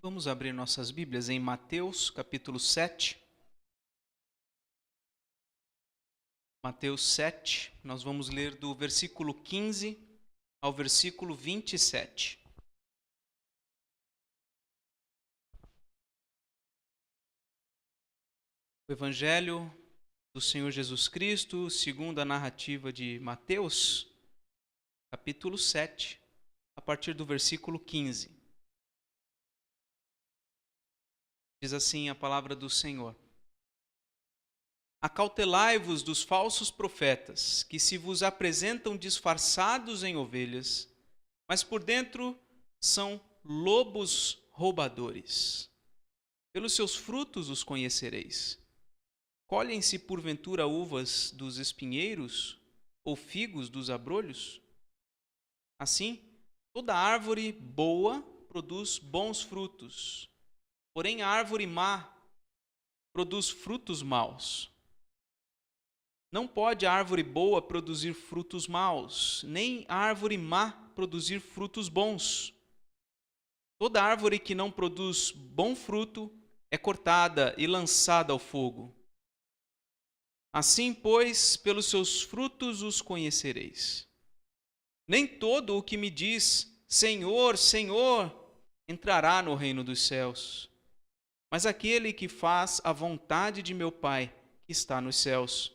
Vamos abrir nossas Bíblias em Mateus, capítulo 7. Mateus 7, nós vamos ler do versículo 15 ao versículo 27. O Evangelho do Senhor Jesus Cristo, segundo a narrativa de Mateus, capítulo 7, a partir do versículo 15. Diz assim a palavra do Senhor: Acautelai-vos dos falsos profetas, que se vos apresentam disfarçados em ovelhas, mas por dentro são lobos roubadores. Pelos seus frutos os conhecereis. Colhem-se porventura uvas dos espinheiros ou figos dos abrolhos? Assim, toda árvore boa produz bons frutos, porém a árvore má produz frutos maus. Não pode a árvore boa produzir frutos maus, nem a árvore má produzir frutos bons. Toda árvore que não produz bom fruto é cortada e lançada ao fogo. Assim, pois, pelos seus frutos os conhecereis. Nem todo o que me diz, Senhor, Senhor, entrará no reino dos céus, mas aquele que faz a vontade de meu Pai que está nos céus.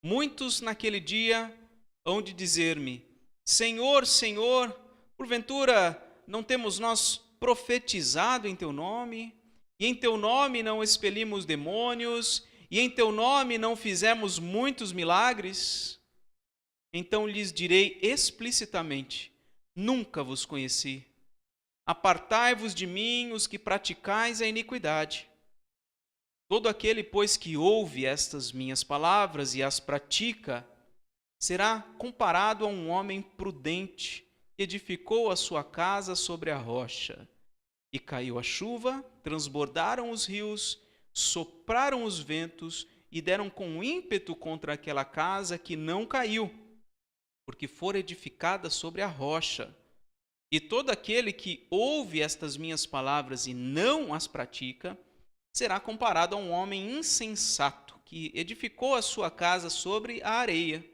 Muitos naquele dia hão de dizer-me, Senhor, Senhor, porventura não temos nós profetizado em teu nome? E em teu nome não expelimos demônios? E em teu nome não fizemos muitos milagres? Então lhes direi explicitamente, nunca vos conheci. Apartai-vos de mim, os que praticais a iniquidade. Todo aquele, pois, que ouve estas minhas palavras e as pratica, será comparado a um homem prudente que edificou a sua casa sobre a rocha. E caiu a chuva, transbordaram os rios, sopraram os ventos e deram com ímpeto contra aquela casa que não caiu, porque fora edificada sobre a rocha. E todo aquele que ouve estas minhas palavras e não as pratica, será comparado a um homem insensato que edificou a sua casa sobre a areia.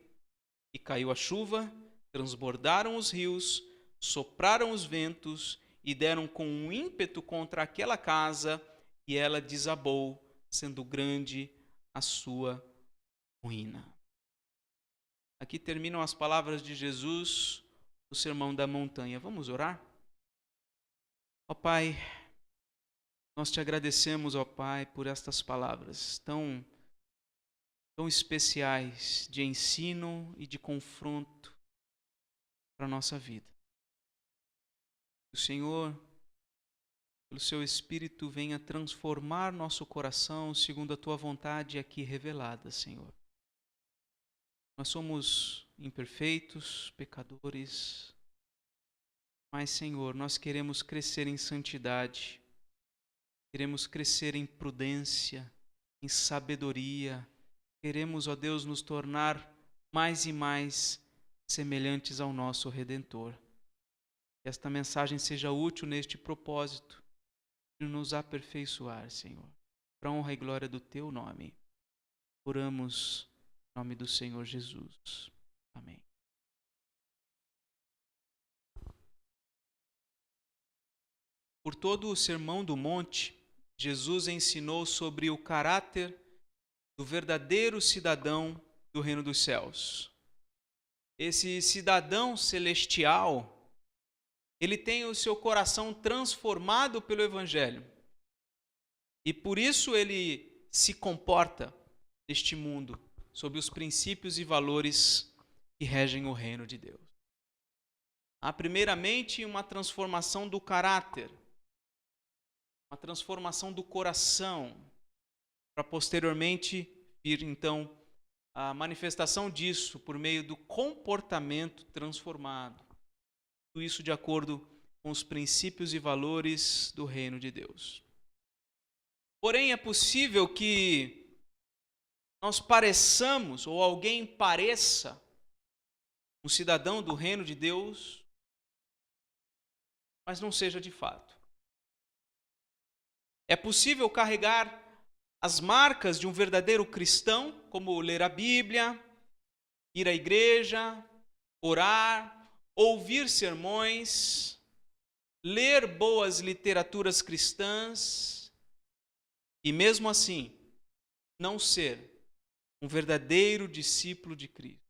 E caiu a chuva, transbordaram os rios, sopraram os ventos e deram com um ímpeto contra aquela casa, e ela desabou, sendo grande a sua ruína. Aqui terminam as palavras de Jesus, o Sermão da Montanha. Vamos orar? Ó Pai, nós te agradecemos, ó Pai, por estas palavras tão especiais de ensino e de confronto para a nossa vida. O Senhor, pelo seu Espírito, venha transformar nosso coração segundo a tua vontade aqui revelada, Senhor. Nós somos imperfeitos, pecadores, mas, Senhor, nós queremos crescer em santidade, queremos crescer em prudência, em sabedoria. Queremos, ó Deus, nos tornar mais e mais semelhantes ao nosso Redentor. Que esta mensagem seja útil neste propósito de nos aperfeiçoar, Senhor. Para a honra e glória do teu nome. Oramos em nome do Senhor Jesus. Amém. Por todo o Sermão do Monte, Jesus ensinou sobre o caráter do verdadeiro cidadão do reino dos céus. Esse cidadão celestial, ele tem o seu coração transformado pelo Evangelho. E por isso ele se comporta neste mundo sob os princípios e valores que regem o reino de Deus. Há primeiramente uma transformação do caráter, uma transformação do coração, para posteriormente vir, então, a manifestação disso por meio do comportamento transformado. Tudo isso de acordo com os princípios e valores do reino de Deus. Porém, é possível que nós pareçamos, ou alguém pareça, um cidadão do reino de Deus, mas não seja de fato. É possível carregar as marcas de um verdadeiro cristão, como ler a Bíblia, ir à igreja, orar, ouvir sermões, ler boas literaturas cristãs e, mesmo assim, não ser um verdadeiro discípulo de Cristo.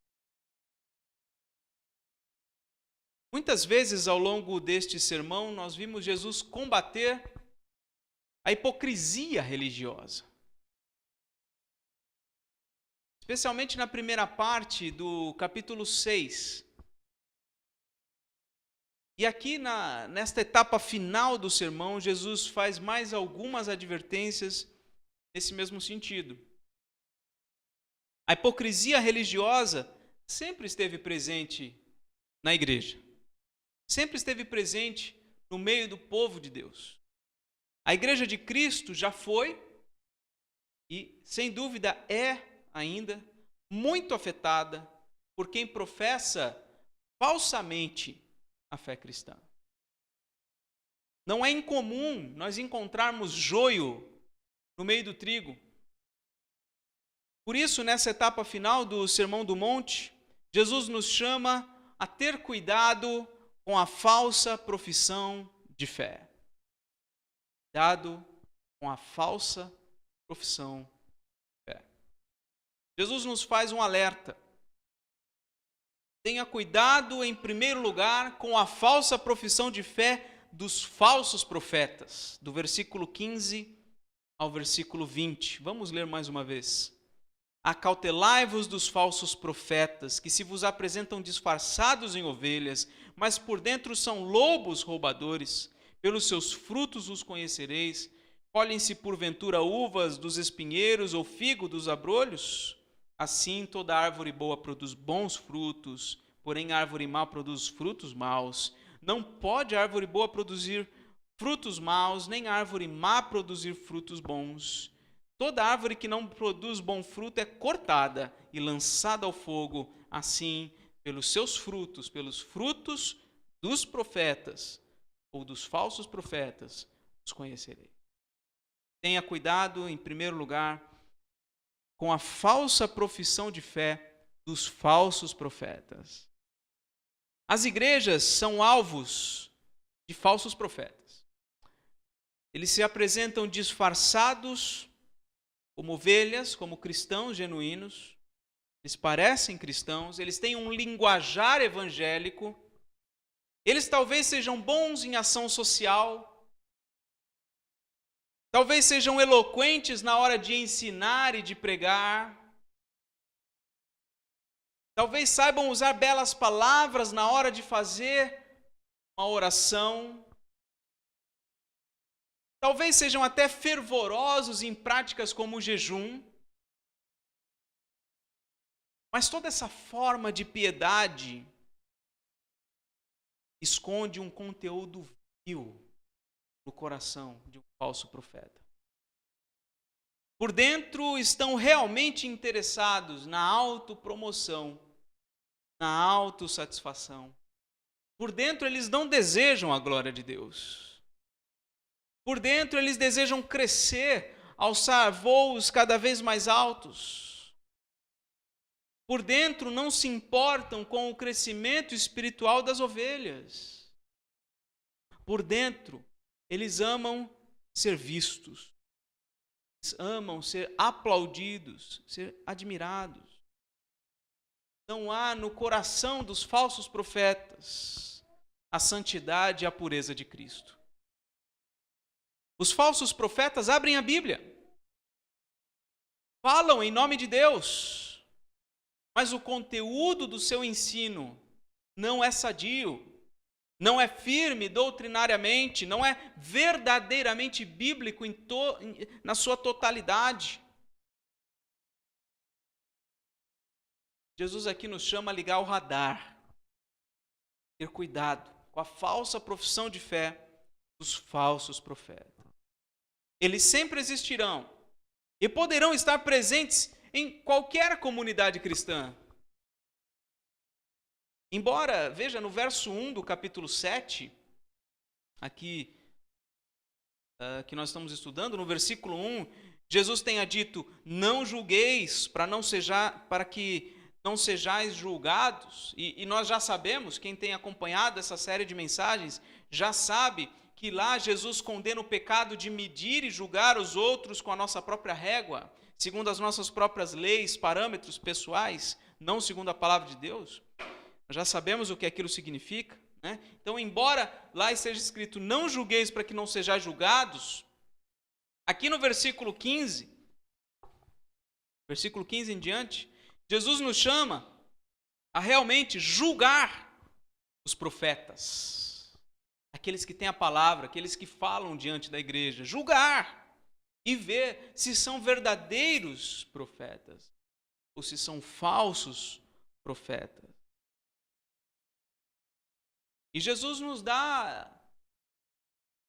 Muitas vezes ao longo deste sermão nós vimos Jesus combater a hipocrisia religiosa. Especialmente na primeira parte do capítulo 6. E aqui nesta etapa final do sermão, Jesus faz mais algumas advertências nesse mesmo sentido. A hipocrisia religiosa sempre esteve presente na igreja. Sempre esteve presente no meio do povo de Deus. A igreja de Cristo já foi e, sem dúvida, é ainda muito afetada por quem professa falsamente a fé cristã. Não é incomum nós encontrarmos joio no meio do trigo. Por isso, nessa etapa final do Sermão do Monte, Jesus nos chama a ter cuidado com a falsa profissão de fé. Cuidado com a falsa profissão de fé. Jesus nos faz um alerta. Tenha cuidado, em primeiro lugar, com a falsa profissão de fé dos falsos profetas, do versículo 15 ao versículo 20. Vamos ler mais uma vez. Acautelai-vos dos falsos profetas, que se vos apresentam disfarçados em ovelhas, mas por dentro são lobos roubadores. Pelos seus frutos os conhecereis. Colhem-se porventura uvas dos espinheiros ou figo dos abrolhos? Assim toda árvore boa produz bons frutos, porém a árvore má produz frutos maus. Não pode a árvore boa produzir frutos maus, nem a árvore má produzir frutos bons. Toda árvore que não produz bom fruto é cortada e lançada ao fogo. Assim, pelos seus frutos, pelos frutos dos profetas ou dos falsos profetas, os conhecerei. Tenha cuidado, em primeiro lugar, com a falsa profissão de fé dos falsos profetas. As igrejas são alvos de falsos profetas. Eles se apresentam disfarçados como ovelhas, como cristãos genuínos. Eles parecem cristãos, eles têm um linguajar evangélico. Eles talvez sejam bons em ação social. Talvez sejam eloquentes na hora de ensinar e de pregar. Talvez saibam usar belas palavras na hora de fazer uma oração. Talvez sejam até fervorosos em práticas como o jejum. Mas toda essa forma de piedade esconde um conteúdo vil no coração de um falso profeta. Por dentro estão realmente interessados na autopromoção, na autossatisfação. Por dentro eles não desejam a glória de Deus. Por dentro eles desejam crescer, alçar voos cada vez mais altos. Por dentro não se importam com o crescimento espiritual das ovelhas. Por dentro eles amam ser vistos. Eles amam ser aplaudidos, ser admirados. Não há no coração dos falsos profetas a santidade e a pureza de Cristo. Os falsos profetas abrem a Bíblia, falam em nome de Deus, mas o conteúdo do seu ensino não é sadio, não é firme doutrinariamente, não é verdadeiramente bíblico na sua totalidade. Jesus aqui nos chama a ligar o radar, ter cuidado com a falsa profissão de fé dos falsos profetas. Eles sempre existirão e poderão estar presentes em qualquer comunidade cristã. Embora, veja, no verso 1 do capítulo 7, aqui que nós estamos estudando, no versículo 1, Jesus tenha dito: não julgueis, para que não sejais julgados. E nós já sabemos, quem tem acompanhado essa série de mensagens, já sabe que lá Jesus condena o pecado de medir e julgar os outros com a nossa própria régua, segundo as nossas próprias leis, parâmetros pessoais, não segundo a palavra de Deus. Nós já sabemos o que aquilo significa, né? Então, embora lá esteja escrito: não julgueis para que não sejais julgados, aqui no versículo 15 em diante, Jesus nos chama a realmente julgar os profetas, aqueles que têm a palavra, aqueles que falam diante da igreja, julgar e ver se são verdadeiros profetas ou se são falsos profetas. E Jesus nos dá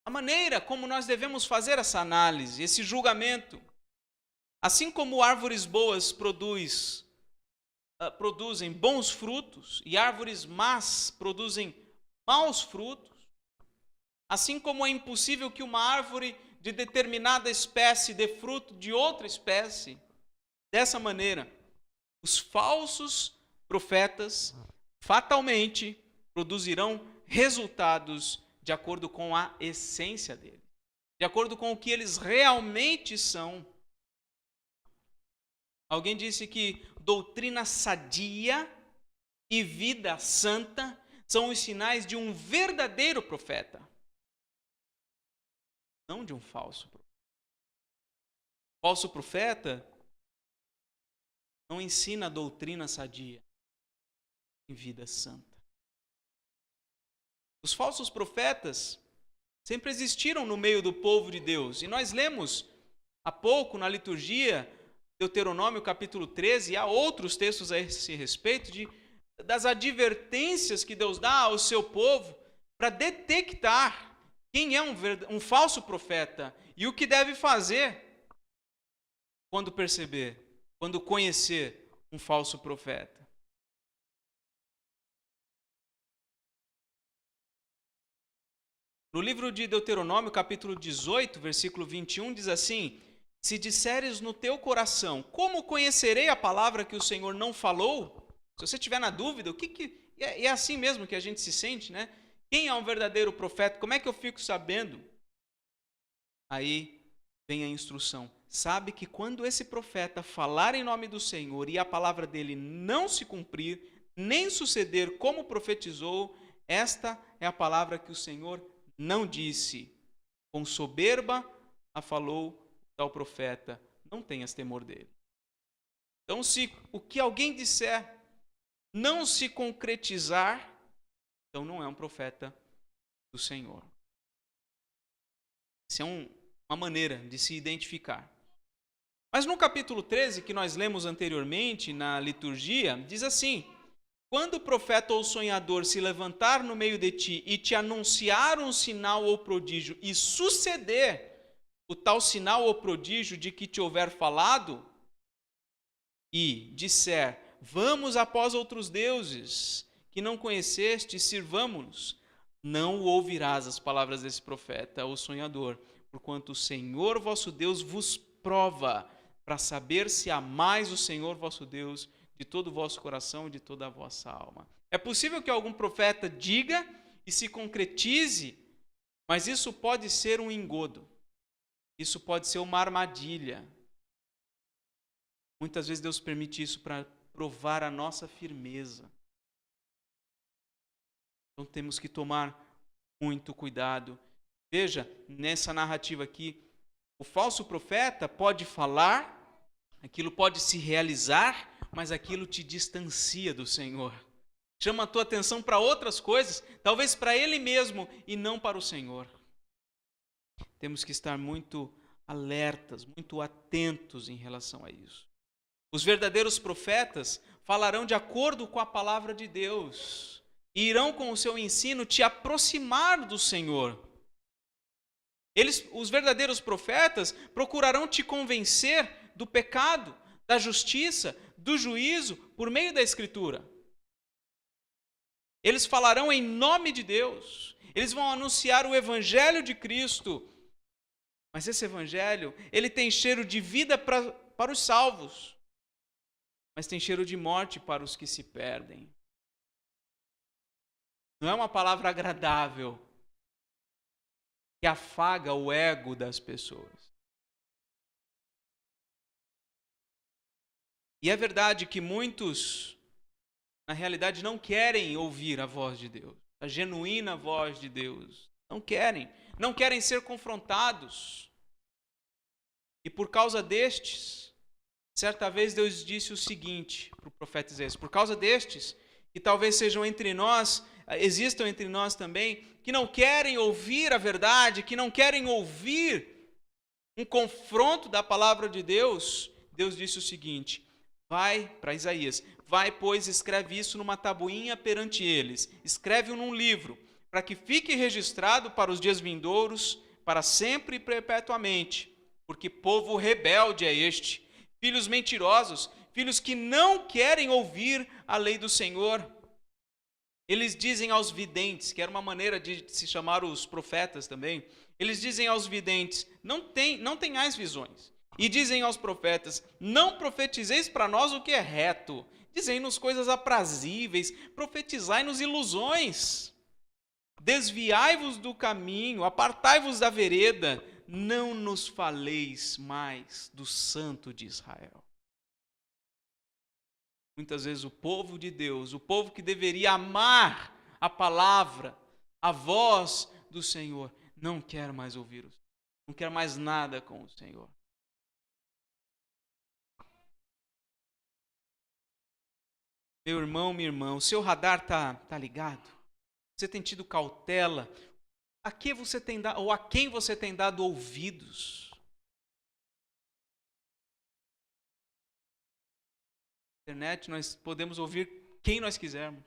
a maneira como nós devemos fazer essa análise, esse julgamento. Assim como árvores boas produzem bons frutos e árvores más produzem maus frutos, assim como é impossível que uma árvore de determinada espécie dê fruto de outra espécie, dessa maneira, os falsos profetas fatalmente produzirão resultados de acordo com a essência deles, de acordo com o que eles realmente são. Alguém disse que doutrina sadia e vida santa são os sinais de um verdadeiro profeta, não de um falso profeta. O falso profeta não ensina a doutrina sadia e vida santa. Os falsos profetas sempre existiram no meio do povo de Deus. E nós lemos há pouco na liturgia, Deuteronômio capítulo 13, e há outros textos a esse respeito, das advertências que Deus dá ao seu povo para detectar quem é um falso profeta e o que deve fazer quando perceber, quando conhecer um falso profeta. No livro de Deuteronômio, capítulo 18, versículo 21, diz assim: se disseres no teu coração, como conhecerei a palavra que o Senhor não falou? Se você estiver na dúvida, é assim mesmo que a gente se sente, né? Quem é um verdadeiro profeta? Como é que eu fico sabendo? Aí vem a instrução. Sabe que quando esse profeta falar em nome do Senhor e a palavra dele não se cumprir, nem suceder como profetizou, esta é a palavra que o Senhor não disse. Com soberba a falou tal profeta, não tenhas temor dele. Então, se o que alguém disser não se concretizar, então não é um profeta do Senhor. Isso é uma maneira de se identificar. Mas no capítulo 13, que nós lemos anteriormente na liturgia, diz assim: quando o profeta ou sonhador se levantar no meio de ti e te anunciar um sinal ou prodígio e suceder o tal sinal ou prodígio de que te houver falado, e disser: vamos após outros deuses que não conheceste, sirvamo-nos, não ouvirás as palavras desse profeta ou sonhador, porquanto o Senhor vosso Deus vos prova, para saber se amais o Senhor vosso Deus de todo o vosso coração e de toda a vossa alma. É possível que algum profeta diga e se concretize, mas isso pode ser um engodo. Isso pode ser uma armadilha. Muitas vezes Deus permite isso para provar a nossa firmeza. Então temos que tomar muito cuidado. Veja, nessa narrativa aqui, o falso profeta pode falar, aquilo pode se realizar, mas aquilo te distancia do Senhor. Chama a tua atenção para outras coisas, talvez para ele mesmo e não para o Senhor. Temos que estar muito alertas, muito atentos em relação a isso. Os verdadeiros profetas falarão de acordo com a palavra de Deus e irão com o seu ensino te aproximar do Senhor. Os verdadeiros profetas procurarão te convencer do pecado, da justiça, do juízo por meio da Escritura. Eles falarão em nome de Deus. Eles vão anunciar o Evangelho de Cristo Mas esse evangelho, ele tem cheiro de vida para os salvos, mas tem cheiro de morte para os que se perdem. Não é uma palavra agradável que afaga o ego das pessoas. E é verdade que muitos, na realidade, não querem ouvir a voz de Deus, a genuína voz de Deus. Não querem ser confrontados. E por causa destes, certa vez Deus disse o seguinte para o profeta Isaías: por causa destes, que talvez sejam entre nós, existam entre nós também, que não querem ouvir a verdade, que não querem ouvir um confronto da palavra de Deus, Deus disse o seguinte, vai para Isaías, vai, pois, escreve isso numa tabuinha perante eles, escreve-o num livro, para que fique registrado para os dias vindouros, para sempre e perpetuamente, porque povo rebelde é este, filhos mentirosos, filhos que não querem ouvir a lei do Senhor. Eles dizem aos videntes, que era uma maneira de se chamar os profetas também, eles dizem aos videntes, não tenhais visões. E dizem aos profetas, não profetizeis para nós o que é reto, dizei-nos coisas aprazíveis, profetizai-nos ilusões. Desviai-vos do caminho, apartai-vos da vereda, não nos faleis mais do Santo de Israel. Muitas vezes o povo de Deus, o povo que deveria amar a palavra, a voz do Senhor, não quer mais ouvir, não quer mais nada com o Senhor. Meu irmão, minha irmã, o seu radar tá ligado? Você tem tido cautela? A quem você tem dado ouvidos? Na internet nós podemos ouvir quem nós quisermos.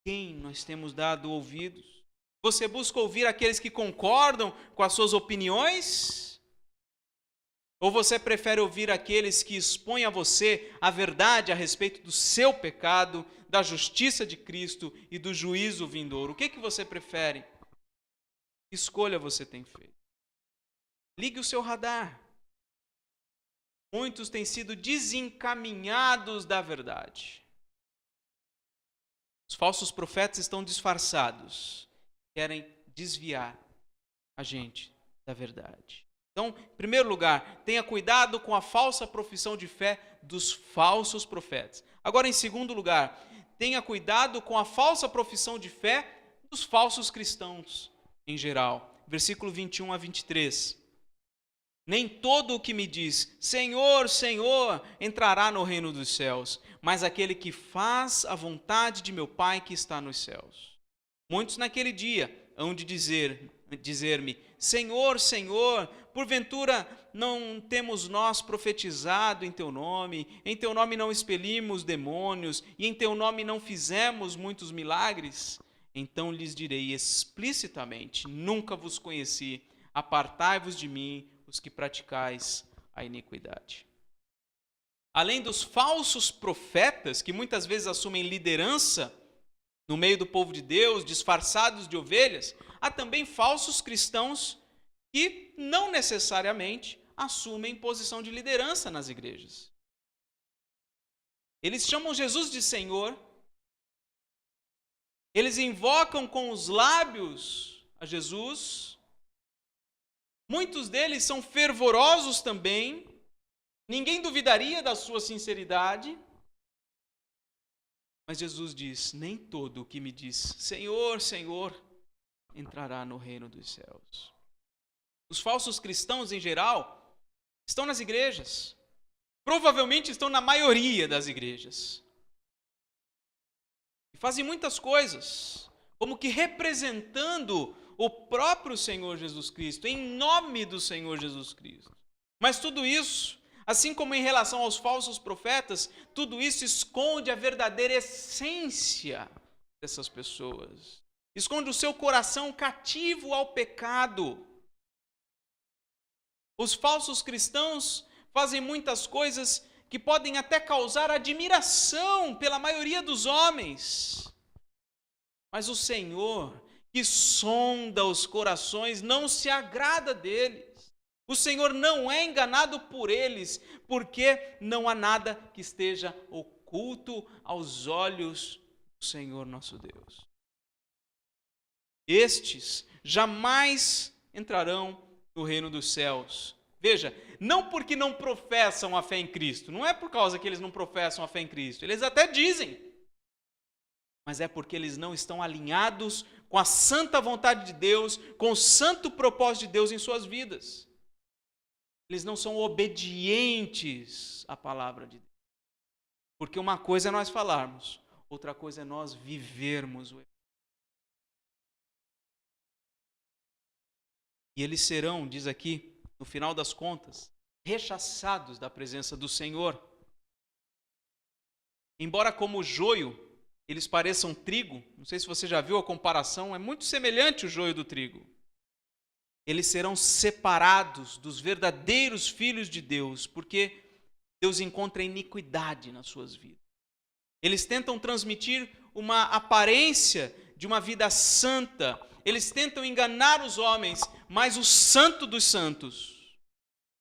Quem nós temos dado ouvidos? Você busca ouvir aqueles que concordam com as suas opiniões? Ou você prefere ouvir aqueles que expõem a você a verdade a respeito do seu pecado, da justiça de Cristo e do juízo vindouro? O que você prefere? Que escolha você tem feito? Ligue o seu radar. Muitos têm sido desencaminhados da verdade. Os falsos profetas estão disfarçados, querem desviar a gente da verdade. Então, em primeiro lugar, tenha cuidado com a falsa profissão de fé dos falsos profetas. Agora, em segundo lugar, tenha cuidado com a falsa profissão de fé dos falsos cristãos em geral. Versículo 21 a 23. Nem todo o que me diz, Senhor, Senhor, entrará no reino dos céus, mas aquele que faz a vontade de meu Pai que está nos céus. Muitos naquele dia hão de dizer-me, Senhor, Senhor, porventura não temos nós profetizado em teu nome não expelimos demônios, e em teu nome não fizemos muitos milagres? Então lhes direi explicitamente, nunca vos conheci, apartai-vos de mim, os que praticais a iniquidade. Além dos falsos profetas, que muitas vezes assumem liderança no meio do povo de Deus, disfarçados de ovelhas, há também falsos cristãos que não necessariamente assumem posição de liderança nas igrejas. Eles chamam Jesus de Senhor, eles invocam com os lábios a Jesus, muitos deles são fervorosos também, ninguém duvidaria da sua sinceridade, mas Jesus diz, nem todo o que me diz, Senhor, Senhor, entrará no reino dos céus. Os falsos cristãos, em geral, estão nas igrejas. Provavelmente estão na maioria das igrejas. E fazem muitas coisas, como que representando o próprio Senhor Jesus Cristo, em nome do Senhor Jesus Cristo. Mas tudo isso, assim como em relação aos falsos profetas, tudo isso esconde a verdadeira essência dessas pessoas. Esconde o seu coração cativo ao pecado. Os falsos cristãos fazem muitas coisas que podem até causar admiração pela maioria dos homens. Mas o Senhor, que sonda os corações, não se agrada deles. O Senhor não é enganado por eles, porque não há nada que esteja oculto aos olhos do Senhor nosso Deus. Estes jamais entrarão no reino dos céus. Veja, não porque não professam a fé em Cristo, não é por causa que eles não professam a fé em Cristo, eles até dizem, mas é porque eles não estão alinhados com a santa vontade de Deus, com o santo propósito de Deus em suas vidas. Eles não são obedientes à palavra de Deus. Porque uma coisa é nós falarmos, outra coisa é nós vivermos o Evangelho. E eles serão, diz aqui, no final das contas, rechaçados da presença do Senhor. Embora como joio eles pareçam trigo, não sei se você já viu a comparação, é muito semelhante o joio do trigo. Eles serão separados dos verdadeiros filhos de Deus, porque Deus encontra iniquidade nas suas vidas. Eles tentam transmitir uma aparência de uma vida santa, eles tentam enganar os homens, mas o Santo dos Santos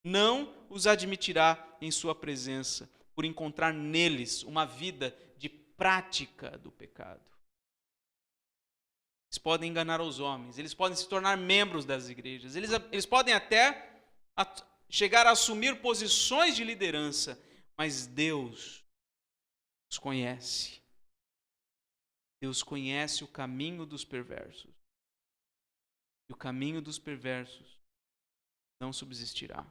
não os admitirá em sua presença, por encontrar neles uma vida de prática do pecado. Eles podem enganar os homens, eles podem se tornar membros das igrejas, eles podem até chegar a assumir posições de liderança, mas Deus os conhece. Deus conhece o caminho dos perversos. E o caminho dos perversos não subsistirá.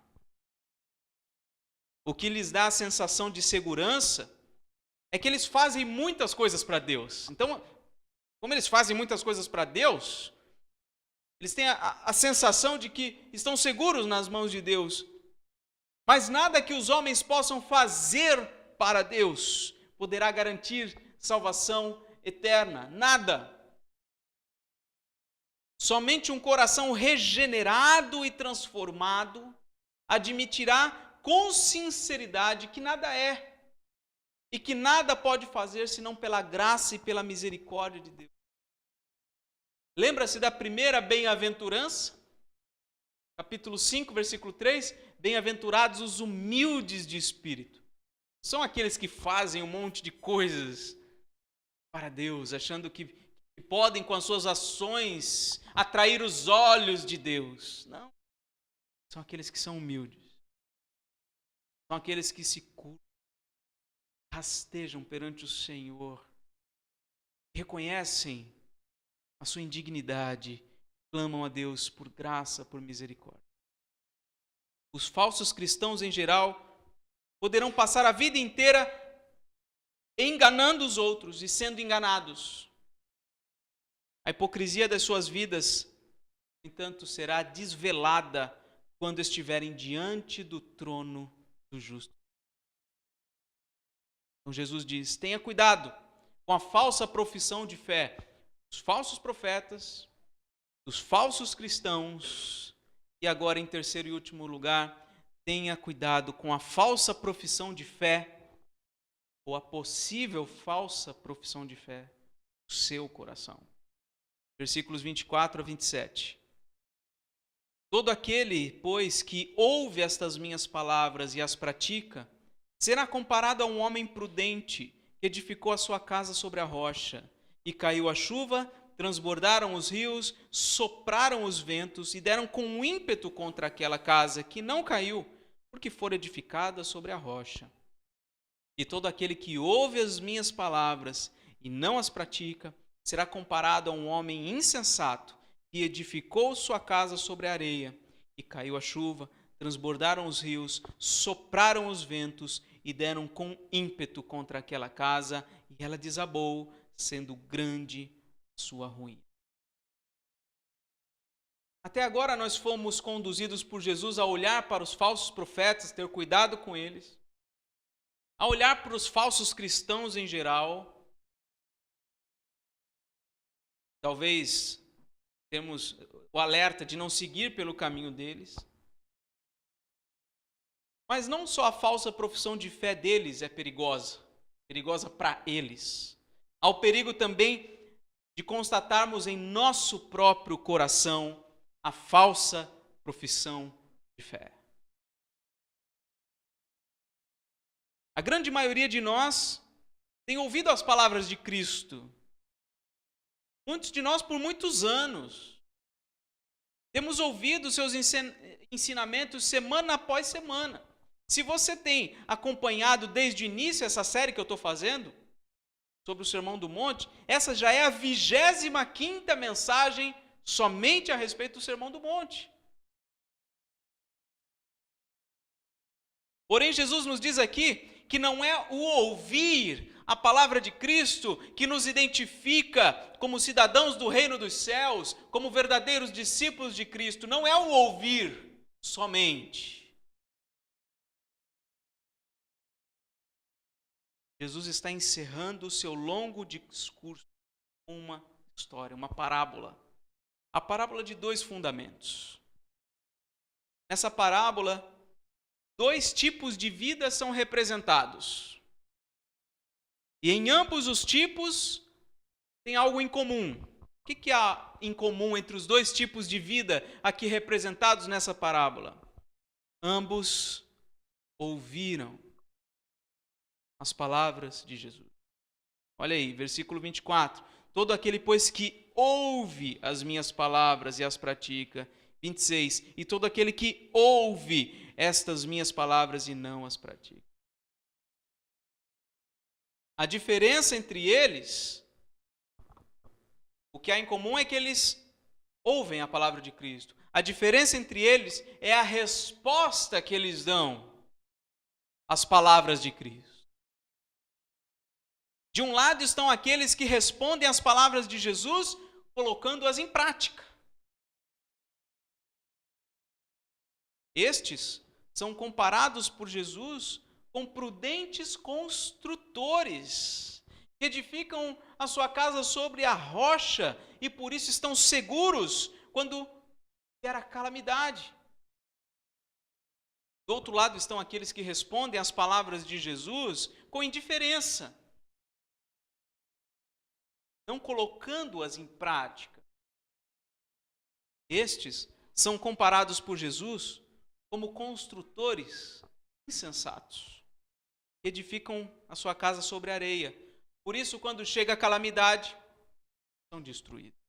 O que lhes dá a sensação de segurança é que eles fazem muitas coisas para Deus. Então, como eles fazem muitas coisas para Deus, eles têm a sensação de que estão seguros nas mãos de Deus. Mas nada que os homens possam fazer para Deus poderá garantir salvação eterna. Nada. Somente um coração regenerado e transformado admitirá com sinceridade que nada é e que nada pode fazer senão pela graça e pela misericórdia de Deus. Lembra-se da primeira bem-aventurança? Capítulo 5, versículo 3. Bem-aventurados os humildes de espírito. São aqueles que fazem um monte de coisas para Deus, achando que podem com as suas ações atrair os olhos de Deus. Não. São aqueles que são humildes. São aqueles que se curvam, rastejam perante o Senhor, reconhecem a sua indignidade, clamam a Deus por graça, por misericórdia. Os falsos cristãos em geral poderão passar a vida inteira enganando os outros e sendo enganados. A hipocrisia das suas vidas, no entanto, será desvelada quando estiverem diante do trono do justo. Então Jesus diz: tenha cuidado com a falsa profissão de fé, os falsos profetas, os falsos cristãos, e agora, em terceiro e último lugar, tenha cuidado com a falsa profissão de fé, ou a possível falsa profissão de fé, do seu coração. Versículos 24 a 27. Todo aquele, pois, que ouve estas minhas palavras e as pratica, será comparado a um homem prudente que edificou a sua casa sobre a rocha, e caiu a chuva, transbordaram os rios, sopraram os ventos e deram com ímpeto contra aquela casa, que não caiu, porque fora edificada sobre a rocha. E todo aquele que ouve as minhas palavras e não as pratica, será comparado a um homem insensato que edificou sua casa sobre a areia, e caiu a chuva, transbordaram os rios, sopraram os ventos e deram com ímpeto contra aquela casa, e ela desabou, sendo grande sua ruína. Até agora nós fomos conduzidos por Jesus a olhar para os falsos profetas, ter cuidado com eles, a olhar para os falsos cristãos em geral. Talvez temos o alerta de não seguir pelo caminho deles. Mas não só a falsa profissão de fé deles é perigosa para eles. Há o perigo também de constatarmos em nosso próprio coração a falsa profissão de fé. A grande maioria de nós tem ouvido as palavras de Cristo. Muitos de nós por muitos anos. Temos ouvido seus ensinamentos semana após semana. Se você tem acompanhado desde o início essa série que eu estou fazendo, sobre o Sermão do Monte, essa já é a 25ª mensagem somente a respeito do Sermão do Monte. Porém, Jesus nos diz aqui que não é o ouvir a palavra de Cristo que nos identifica como cidadãos do reino dos céus, como verdadeiros discípulos de Cristo. Não é o ouvir somente. Jesus está encerrando o seu longo discurso com uma história, uma parábola. A parábola de 2 fundamentos. Nessa parábola, 2 tipos de vida são representados. E em ambos os tipos tem algo em comum. O que há em comum entre os 2 tipos de vida aqui representados nessa parábola? Ambos ouviram as palavras de Jesus. Olha aí, versículo 24. Todo aquele, pois, que ouve as minhas palavras e as pratica. 26. E todo aquele que ouve estas minhas palavras e não as pratica. A diferença entre eles, o que há em comum é que eles ouvem a palavra de Cristo. A diferença entre eles é a resposta que eles dão às palavras de Cristo. De um lado estão aqueles que respondem às palavras de Jesus, colocando-as em prática. Estes são comparados por Jesus com prudentes construtores, que edificam a sua casa sobre a rocha e por isso estão seguros quando vier a calamidade. Do outro lado estão aqueles que respondem às palavras de Jesus com indiferença, não colocando-as em prática. Estes são comparados por Jesus como construtores insensatos, que edificam a sua casa sobre areia. Por isso, quando chega a calamidade, são destruídos.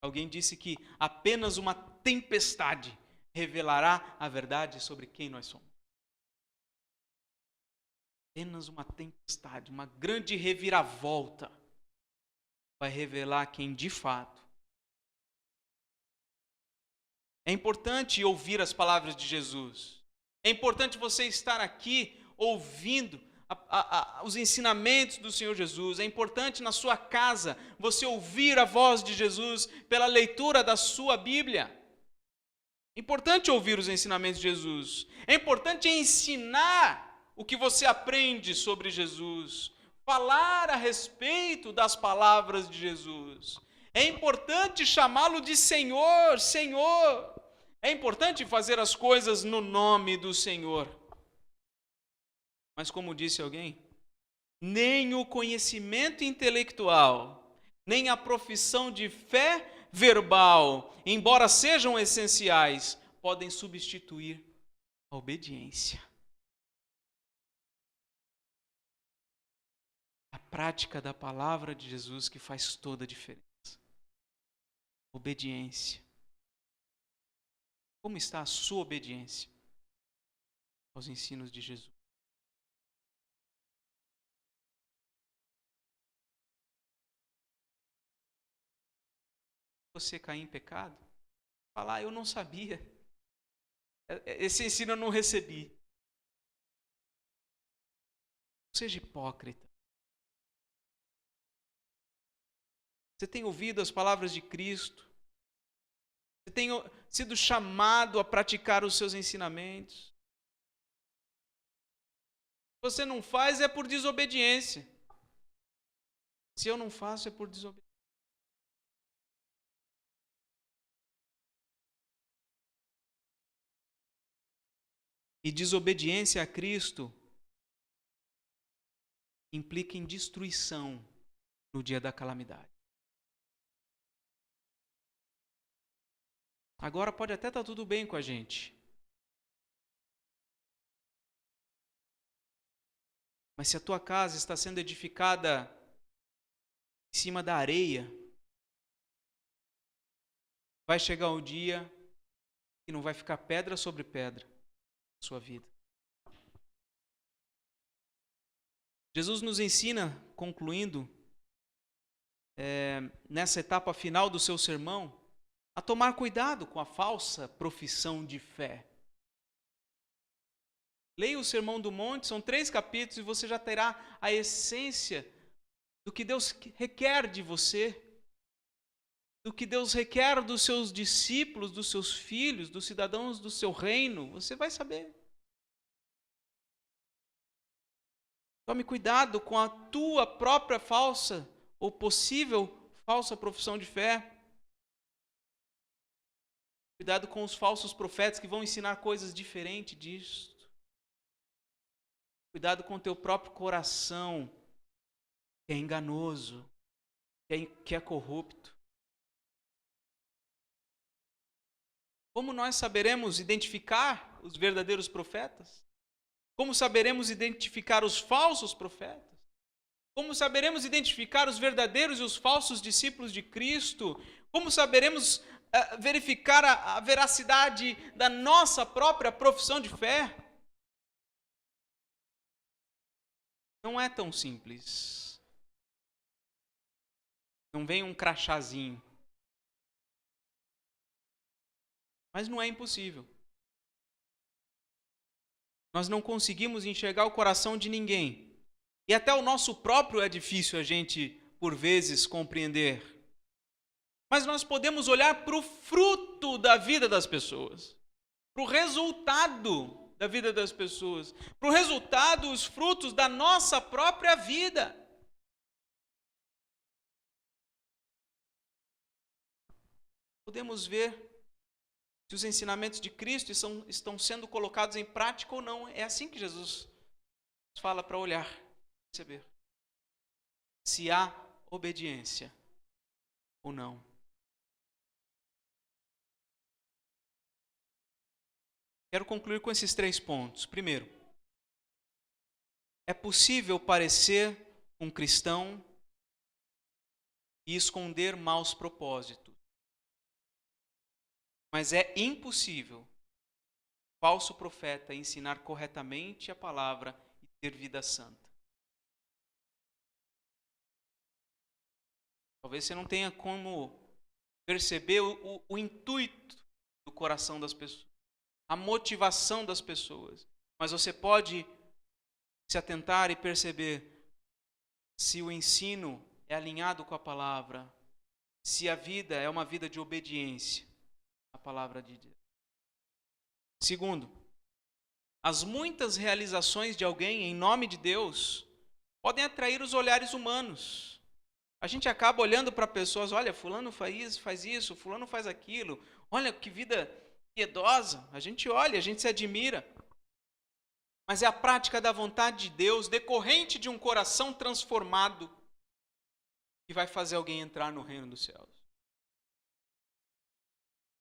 Alguém disse que apenas uma tempestade revelará a verdade sobre quem nós somos. Apenas uma tempestade, uma grande reviravolta vai revelar quem de fato. É importante ouvir as palavras de Jesus. É importante você estar aqui ouvindo os ensinamentos do Senhor Jesus. É importante na sua casa você ouvir a voz de Jesus pela leitura da sua Bíblia. É importante ouvir os ensinamentos de Jesus. É importante ensinar o que você aprende sobre Jesus. Falar a respeito das palavras de Jesus. É importante chamá-lo de Senhor, Senhor. É importante fazer as coisas no nome do Senhor. Mas como disse alguém, nem o conhecimento intelectual, nem a profissão de fé verbal, embora sejam essenciais, podem substituir a obediência. A prática da palavra de Jesus que faz toda a diferença. Obediência. Como está a sua obediência aos ensinos de Jesus? Você cair em pecado? Falar, eu não sabia. Esse ensino eu não recebi. Não seja hipócrita. Você tem ouvido as palavras de Cristo? Você tem sido chamado a praticar os seus ensinamentos? Se você não faz, é por desobediência. Se eu não faço, é por desobediência. E desobediência a Cristo implica em destruição no dia da calamidade. Agora pode até estar tudo bem com a gente. Mas se a tua casa está sendo edificada em cima da areia, vai chegar um dia que não vai ficar pedra sobre pedra na sua vida. Jesus nos ensina, concluindo, nessa etapa final do seu sermão, a tomar cuidado com a falsa profissão de fé. Leia o Sermão do Monte, são 3 capítulos e você já terá a essência do que Deus requer de você, do que Deus requer dos seus discípulos, dos seus filhos, dos cidadãos do seu reino. Você vai saber. Tome cuidado com a tua própria falsa ou possível falsa profissão de fé. Cuidado com os falsos profetas que vão ensinar coisas diferentes disso. Cuidado com o teu próprio coração, que é enganoso, que é corrupto. Como nós saberemos identificar os verdadeiros profetas? Como saberemos identificar os falsos profetas? Como saberemos identificar os verdadeiros e os falsos discípulos de Cristo? Como saberemos verificar a veracidade da nossa própria profissão de fé? Não é tão simples. Não vem um crachazinho. Mas não é impossível. Nós não conseguimos enxergar o coração de ninguém. E até o nosso próprio é difícil a gente, por vezes, compreender. Mas nós podemos olhar para o fruto da vida das pessoas. Para o resultado da vida das pessoas, para o resultado, os frutos da nossa própria vida. Podemos ver se os ensinamentos de Cristo estão sendo colocados em prática ou não. É assim que Jesus fala para olhar, perceber se há obediência ou não. Quero concluir com esses 3 pontos. Primeiro, é possível parecer um cristão e esconder maus propósitos. Mas é impossível falso profeta ensinar corretamente a palavra e ter vida santa. Talvez você não tenha como perceber o intuito do coração das pessoas, a motivação das pessoas. Mas você pode se atentar e perceber se o ensino é alinhado com a palavra, se a vida é uma vida de obediência à palavra de Deus. Segundo, as muitas realizações de alguém em nome de Deus podem atrair os olhares humanos. A gente acaba olhando para pessoas, olha, fulano faz isso, fulano faz aquilo, olha que vida piedosa. A gente olha, a gente se admira. Mas é a prática da vontade de Deus, decorrente de um coração transformado, que vai fazer alguém entrar no reino dos céus.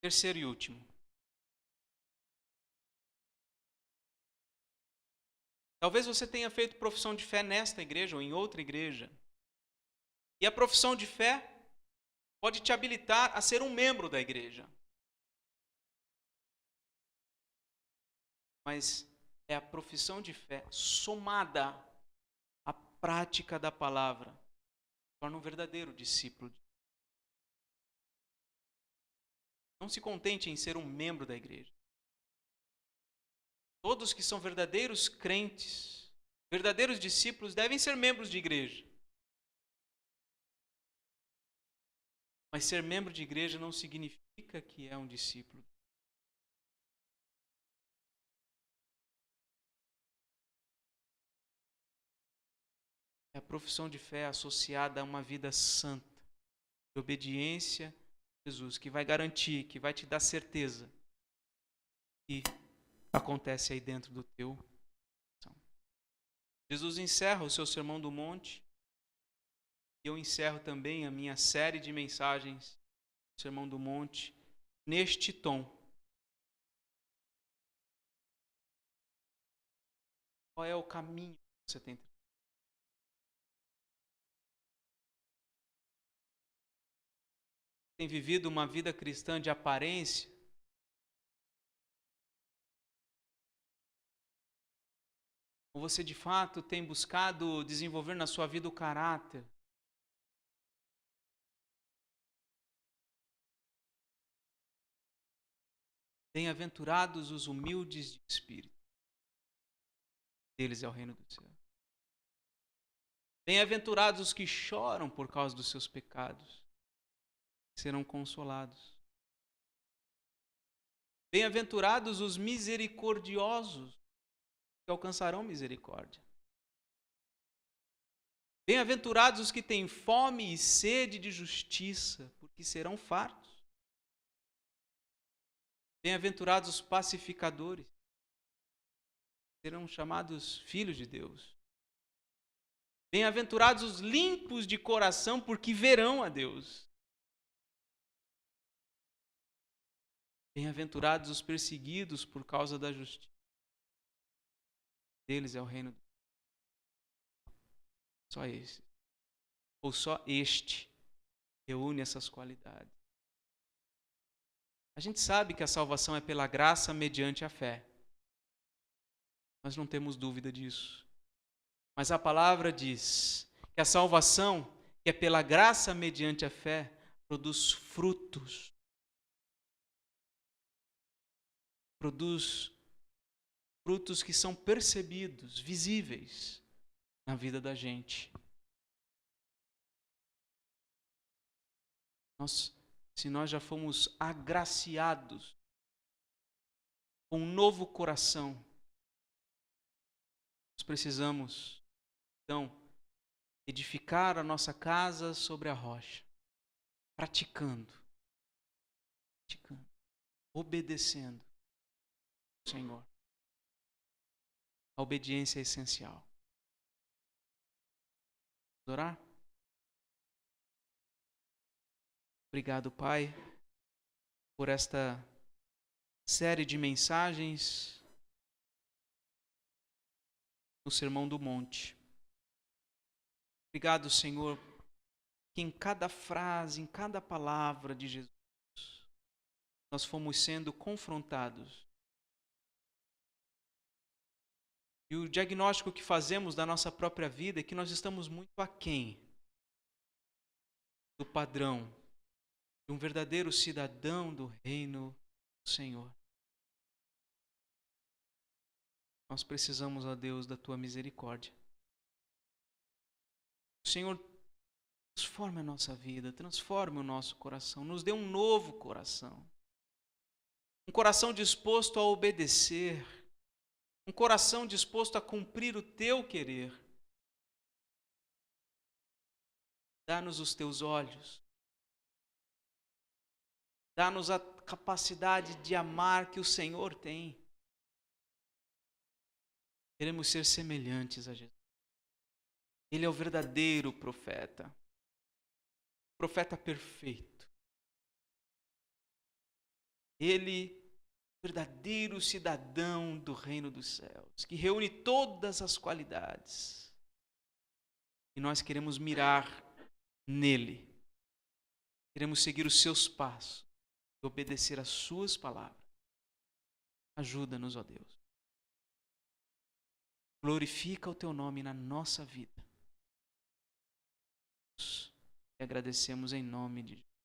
Terceiro e último. Talvez você tenha feito profissão de fé nesta igreja ou em outra igreja. E a profissão de fé pode te habilitar a ser um membro da igreja. Mas é a profissão de fé somada à prática da palavra que torna um verdadeiro discípulo. Não se contente em ser um membro da igreja. Todos que são verdadeiros crentes, verdadeiros discípulos, devem ser membros de igreja. Mas ser membro de igreja não significa que é um discípulo. É a profissão de fé associada a uma vida santa, de obediência a Jesus, que vai garantir, que vai te dar certeza que acontece aí dentro do teu coração. Jesus encerra o seu Sermão do Monte E eu encerro também a minha série de mensagens, Sermão do Monte, neste tom. Qual é o caminho que você tem vivido uma vida cristã de aparência? Ou você de fato tem buscado desenvolver na sua vida o caráter? Bem-aventurados os humildes de espírito, deles é o reino do céu. Bem-aventurados os que choram por causa dos seus pecados, serão consolados. Bem-aventurados os misericordiosos, que alcançarão misericórdia. Bem-aventurados os que têm fome e sede de justiça, porque serão fartos. Bem-aventurados os pacificadores, serão chamados filhos de Deus. Bem-aventurados os limpos de coração, porque verão a Deus. Bem-aventurados os perseguidos por causa da justiça, deles é o reino. Só esse, ou só este, reúne essas qualidades. A gente sabe que a salvação é pela graça mediante a fé. Nós não temos dúvida disso. Mas a palavra diz que a salvação, que é pela graça mediante a fé, produz frutos. Produz frutos que são percebidos, visíveis na vida da gente. Se nós já fomos agraciados com um novo coração, nós precisamos, então, edificar a nossa casa sobre a rocha, praticando, obedecendo ao Senhor. A obediência é essencial. Vamos orar? Obrigado, Pai, por esta série de mensagens no Sermão do Monte. Obrigado, Senhor, que em cada frase, em cada palavra de Jesus, nós fomos sendo confrontados. E o diagnóstico que fazemos da nossa própria vida é que nós estamos muito aquém do padrão de um verdadeiro cidadão do reino do Senhor. Nós precisamos, ó Deus, da Tua misericórdia. Senhor, transforme a nossa vida, transforme o nosso coração, nos dê um novo coração. Um coração disposto a obedecer, um coração disposto a cumprir o Teu querer. Dá-nos os Teus olhos. Dá-nos a capacidade de amar que o Senhor tem. Queremos ser semelhantes a Jesus. Ele é o verdadeiro profeta. Profeta perfeito. Ele, verdadeiro cidadão do reino dos céus, que reúne todas as qualidades. E nós queremos mirar nele. Queremos seguir os seus passos e obedecer às suas palavras. Ajuda-nos, ó Deus. Glorifica o teu nome na nossa vida. E agradecemos em nome de Jesus.